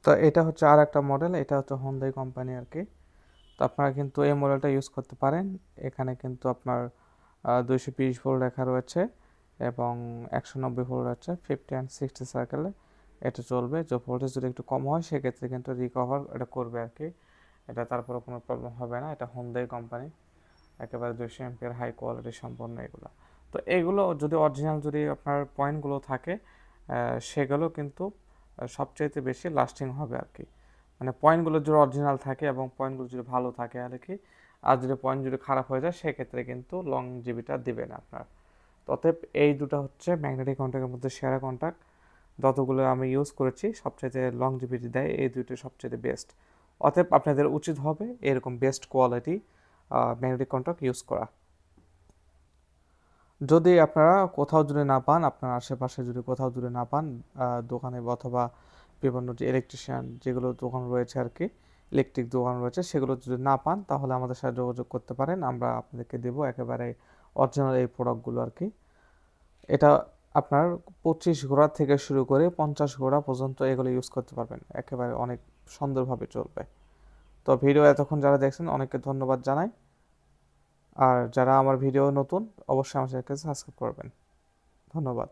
তো এটা হচ্ছে আর একটা মডেল, এটা হচ্ছে হোন্ডাই কোম্পানি আর কি। তো আপনারা কিন্তু এই মডেলটা ইউজ করতে পারেন। এখানে কিন্তু আপনার 220 ভোল্ট লেখা রয়েছে এবং 190 ভোল্ট আছে, 50 অ্যান্ড 60 সার্কেলে এটা চলবে। যে ভোল্টেজ যদি একটু কম হয় সেক্ষেত্রে কিন্তু রিকভার এটা করবে আর কি। এটা তারপরে কোনো প্রবলেম হবে না। এটা হোন্ডাই কোম্পানি, একেবারে 200 এমপিয়ার হাই কোয়ালিটি সম্পন্ন এগুলো। তো এগুলো যদি অরিজিনাল যদি আপনার পয়েন্টগুলো থাকে সেগুলো কিন্তু সবচাইতে বেশি লাস্টিং হবে আর কি। মানে পয়েন্টগুলো যদি অরিজিনাল থাকে এবং পয়েন্টগুলো যদি ভালো থাকে আর কি, আর যদি পয়েন্ট যদি খারাপ হয়ে যায় সেক্ষেত্রে কিন্তু লং জিবিটা দিবে না আপনার। অতএব এই দুটো হচ্ছে ম্যাগনেটিক কন্ট্যাক্টের মধ্যে সেরা কন্ট্যাক্ট, যতগুলো আমি ইউজ করেছি সবচেয়ে লং জিবিটি দেয় এই দুটো সবচেয়ে বেস্ট। অতএব আপনাদের উচিত হবে এরকম best quality magnetic contact use করা। যদি আপনারা কোথাও যদি না পান, আপনার আশেপাশে যদি কোথাও যদি না পান, দোকানে অথবা বিভিন্ন যে ইলেকট্রিশিয়ান যেগুলো দোকান রয়েছে আর কি, ইলেকট্রিক দোকান রয়েছে, সেগুলো যদি না পান তাহলে আমাদের সাথে যোগাযোগ করতে পারেন, আমরা আপনাদেরকে দেবো একেবারে অরিজিনাল এই প্রোডাক্টগুলো আর কি। এটা আপনার 25 ঘোড়া থেকে শুরু করে 50 ঘোড়া পর্যন্ত এগুলো ইউজ করতে পারবেন, একেবারে অনেক সুন্দরভাবে চলবে। তো ভিডিও এতক্ষণ যারা দেখছেন অনেককে ধন্যবাদ জানাই। আর যারা আমার ভিডিও নতুন অবশ্যই আমার চ্যানেলকে সাবস্ক্রাইব করবেন। ধন্যবাদ।